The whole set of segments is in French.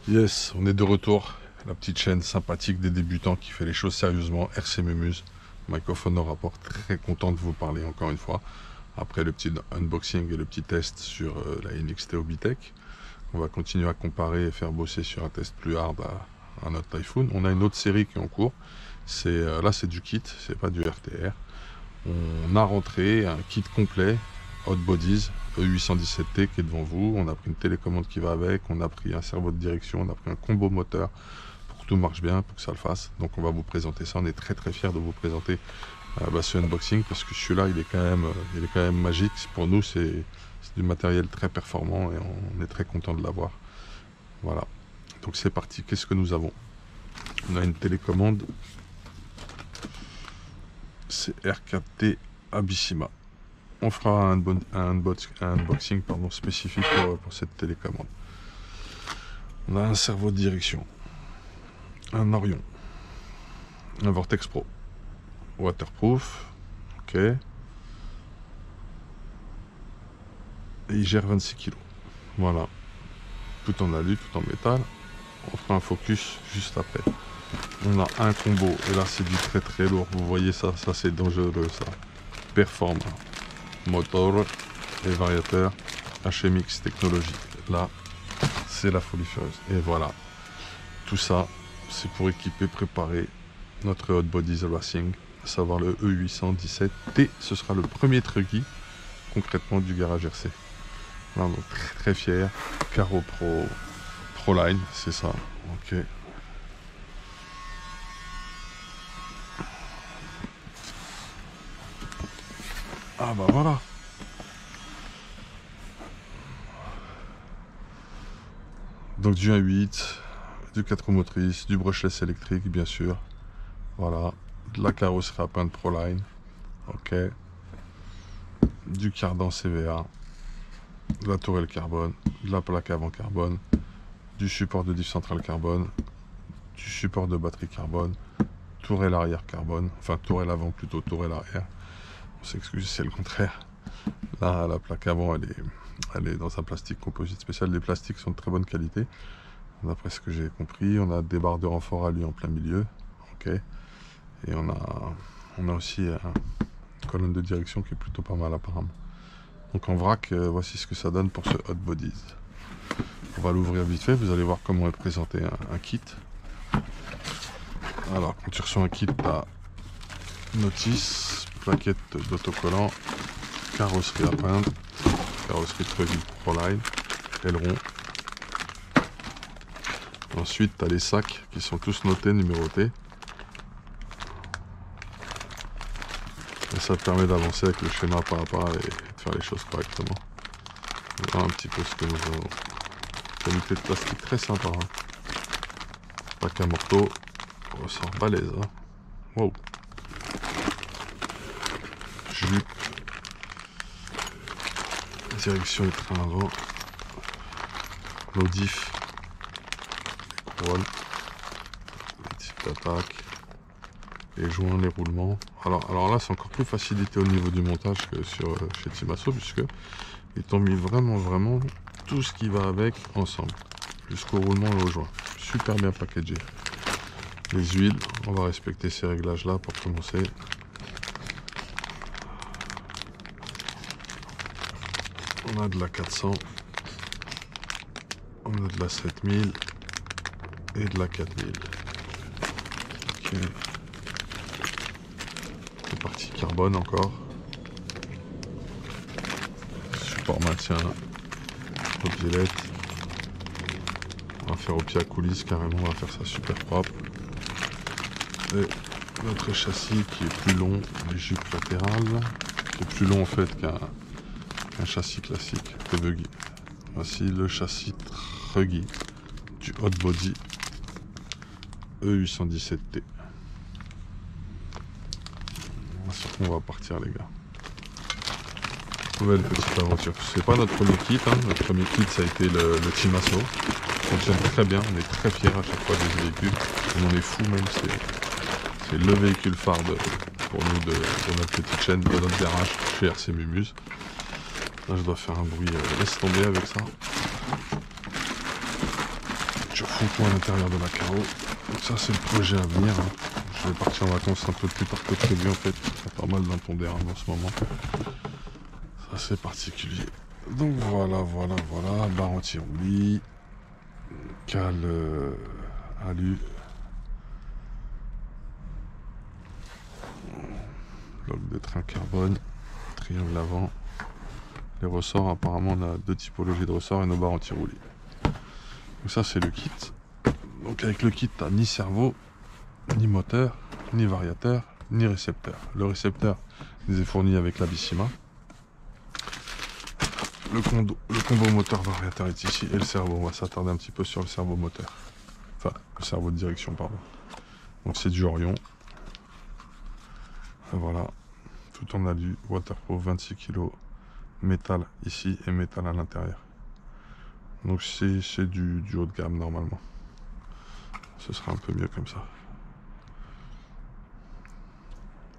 Yes, on est de retour. La petite chaîne sympathique des débutants qui fait les choses sérieusement. RC Mémuse. Mike of Honor rapport. Très content de vous parler encore une fois. Après le petit unboxing et le petit test sur la NXT Obitech. On va continuer à comparer et faire bosser sur un test plus hard à notre Typhoon. On a une autre série qui est en cours. Là c'est du kit, c'est pas du RTR. On a rentré un kit complet Hot Bodies E817T qui est devant vous. On a pris une télécommande qui va avec, on a pris un servot de direction, on a pris un combo moteur pour que tout marche bien, pour que ça le fasse. Donc on va vous présenter ça. On est très fiers de vous présenter ce unboxing parce que celui-là il est quand même magique. Pour nous c'est du matériel très performant et on est très content de l'avoir. Voilà. Donc c'est parti. Qu'est-ce que nous avons? On a une télécommande. C'est R4T Abyssima. On fera un unboxing spécifique pour cette télécommande. On a un servot de direction, un Orion, un Vortex Pro, waterproof, ok, et il gère 26 kg. Voilà, tout en alu, tout en métal. On fera un focus juste après. On a un combo, et là c'est du très lourd. Vous voyez ça c'est dangereux ça. Performant. Moteur et variateur HMX technologie. Là, c'est la folie furieuse. Et voilà, tout ça, c'est pour équiper, préparer notre Hot Bodies Racing, à savoir le E817T. Ce sera le premier truggy concrètement du garage RC. Là, donc très fier. Caro Pro Line, c'est ça. Ok. Ah bah voilà. Donc du 1.8, du 4 roues motrices, du brushless électrique bien sûr. Voilà. De la carrosserie à peindre Proline. Ok. Du cardan CVA. De la tourelle carbone. De la plaque avant carbone. Du support de diff centrale carbone. Du support de batterie carbone. Tourelle arrière carbone. Enfin tourelle avant plutôt, tourelle arrière. On s'excuse, c'est le contraire. Là, la plaque avant, elle est dans un plastique composite spécial. Les plastiques sont de très bonne qualité, d'après ce que j'ai compris. On a des barres de renfort à lui en plein milieu. Ok. Et on a aussi une colonne de direction qui est plutôt pas mal apparemment. Donc en vrac, voici ce que ça donne pour ce Hot Bodies. On va l'ouvrir vite fait. Vous allez voir comment est présenté un kit. Alors, quand tu reçois un kit, tu as notice, plaquette d'autocollant, carrosserie à peindre, carrosserie Treville Proline, aileron. Ensuite, tu as les sacs qui sont tous notés, numérotés. Et ça te permet d'avancer avec le schéma pas à pas et de faire les choses correctement. Voilà un petit peu ce que nous avons. Qualité de plastique très sympa. Hein. Pack à morceau, ressort balèze. Hein. Wow. Jupe. Direction et train avant. L'audif. Les couronnes. Les types d'attaque. Les joints, les roulements. Alors là, c'est encore plus facilité au niveau du montage que chez Timasso, puisque ils t'ont mis vraiment tout ce qui va avec ensemble, jusqu'au roulement et aux joints. Super bien packagé. Les huiles, on va respecter ces réglages là pour commencer. On a de la 400, on a de la 7000 et de la 4000. Ok. C'est parti carbone encore. Support maintien, mobilette. On va faire au pied à coulisses carrément, on va faire ça super propre. Et notre châssis qui est plus long, les jupes latérales, qui est plus long en fait qu'un châssis classique de buggy. Voici le châssis Truggy du Hot Body E817T. Sur quoi on va partir les gars. Nouvelle petite aventure. C'est pas notre premier kit, hein. Notre premier kit ça a été le Timasso. Ça fonctionne très bien, on est très fiers à chaque fois des véhicules. On en est fou même, c'est le véhicule phare pour nous de notre petite chaîne, de notre garage chez RC Mémuse. Là je dois faire un bruit, laisse tomber avec ça. Tchouf. fond à l'intérieur de la carreau. Donc ça c'est le projet à venir. Hein. Je vais partir en vacances un peu plus tard que prévu en fait. Il y a pas mal d'impondérables en ce moment. Ça c'est particulier. Donc voilà, barre anti-roulis, cale alu, bloc de train carbone, triangle avant. Les ressorts, apparemment on a deux typologies de ressorts et nos barres anti-roulis. Donc ça c'est le kit. Donc avec le kit t'as ni servo, ni moteur, ni variateur, ni récepteur. Le récepteur nous est fourni avec la Bissima. Le combo moteur variateur est ici et le servo. On va s'attarder un petit peu sur le servo moteur. Enfin, le servo de direction, pardon. Donc c'est du Orion. Et voilà. Tout en alu, waterproof, 26 kg. Métal ici et métal à l'intérieur. Donc c'est du haut de gamme normalement. Ce sera un peu mieux comme ça.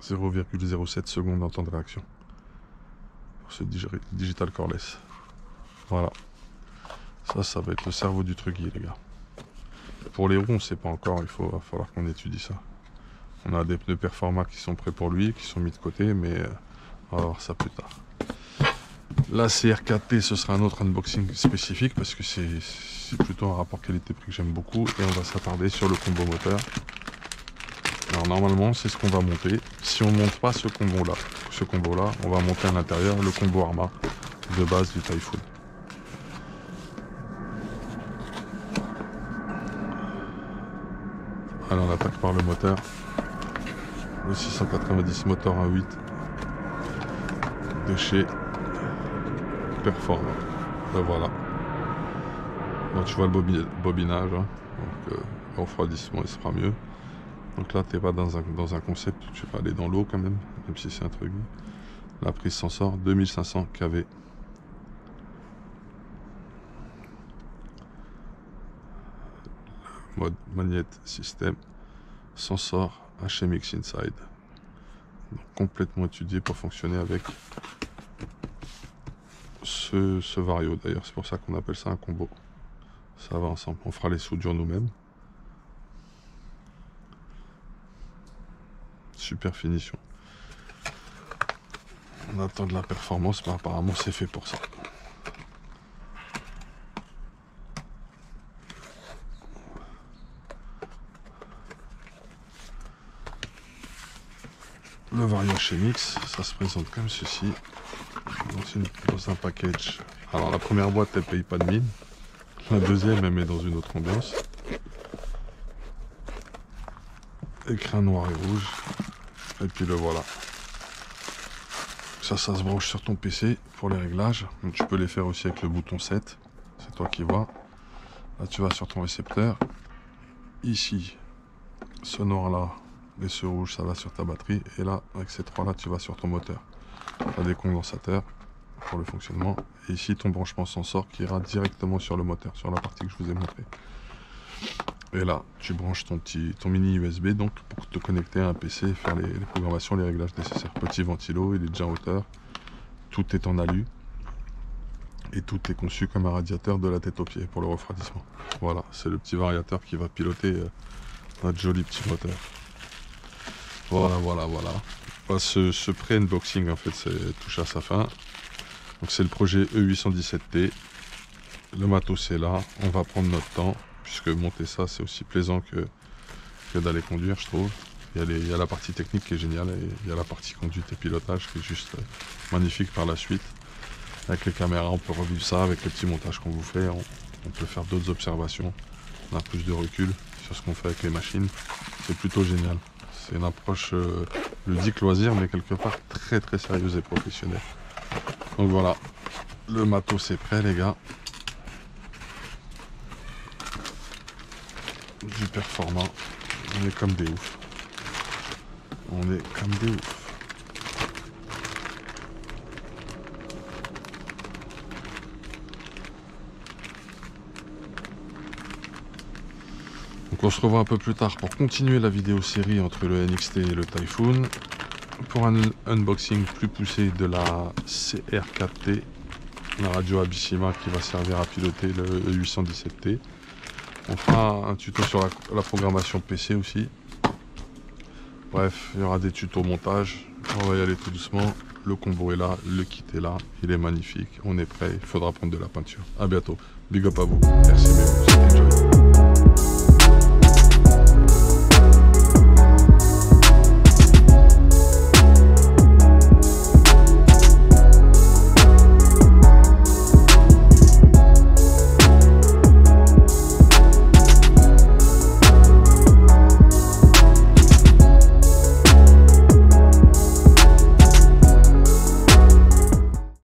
0,07 secondes en temps de réaction pour ce digital cordless. Voilà. Ça va être le cerveau du truc, les gars. Pour les roues, on ne sait pas encore. Va falloir qu'on étudie ça. On a des pneus Performa qui sont prêts pour lui, qui sont mis de côté, mais on va voir ça plus tard. La CR4T, ce sera un autre unboxing spécifique parce que c'est plutôt un rapport qualité-prix que j'aime beaucoup. Et on va s'attarder sur le combo moteur. Alors normalement, c'est ce qu'on va monter. Si on ne monte pas ce combo-là, on va monter à l'intérieur le combo Arma de base du Typhoon. Alors on attaque par le moteur. Le 690 moteur 1.8 de chez Performa. Ben voilà. Donc tu vois le bobinage. Hein. Donc le refroidissement il sera mieux. Donc là t'es pas dans un concept où tu vas aller dans l'eau quand même si c'est un truc. La prise s'en sort, 2500 kV. Mode magnète système, sensor HMX Inside. Donc, complètement étudié pour fonctionner avec ce vario. D'ailleurs c'est pour ça qu'on appelle ça un combo. Ça va ensemble. On fera les soudures nous-mêmes. Super finition. On attend de la performance, mais apparemment c'est fait pour ça. Le vario HMX, ça se présente comme ceci. Dans un package. Alors la première boîte elle paye pas de mine. La deuxième elle met dans une autre ambiance. Écran noir et rouge. Et puis le voilà. Ça se branche sur ton PC pour les réglages. Donc tu peux les faire aussi avec le bouton 7. C'est toi qui vois. Là tu vas sur ton récepteur. Ici, ce noir là et ce rouge ça va sur ta batterie. Et là, avec ces trois là, tu vas sur ton moteur. Tu as des condensateurs pour le fonctionnement. Et ici ton branchement sensor qui ira directement sur le moteur, sur la partie que je vous ai montré. Et là, tu branches ton mini USB donc pour te connecter à un PC et faire les programmations, les réglages nécessaires. Petit ventilo, il est déjà en hauteur. Tout est en alu. Et tout est conçu comme un radiateur de la tête aux pieds pour le refroidissement. Voilà, c'est le petit variateur qui va piloter notre joli petit moteur. Voilà. Ce pré-unboxing en fait touche à sa fin. Donc c'est le projet E817T. Le matos est là, on va prendre notre temps. Puisque monter ça c'est aussi plaisant que d'aller conduire, je trouve. Il y a la partie technique qui est géniale et il y a la partie conduite et pilotage qui est juste magnifique par la suite. Avec les caméras on peut revivre ça, avec les petits montages qu'on vous fait, on peut faire d'autres observations, on a plus de recul sur ce qu'on fait avec les machines. C'est plutôt génial. C'est une approche ludique, loisir, mais quelque part très très sérieuse et professionnelle. Donc voilà, le matos est prêt les gars. Du Performa, on est comme des oufs. Donc on se revoit un peu plus tard pour continuer la vidéo série entre le NXT et le Typhoon. Pour un unboxing plus poussé de la CR4T, la radio Abissima qui va servir à piloter le E817T. On fera un tuto sur la programmation PC aussi. Bref, il y aura des tutos montage. On va y aller tout doucement. Le combo est là, le kit est là, il est magnifique. On est prêt, il faudra prendre de la peinture. À bientôt. Big up à vous. Merci, enjoy.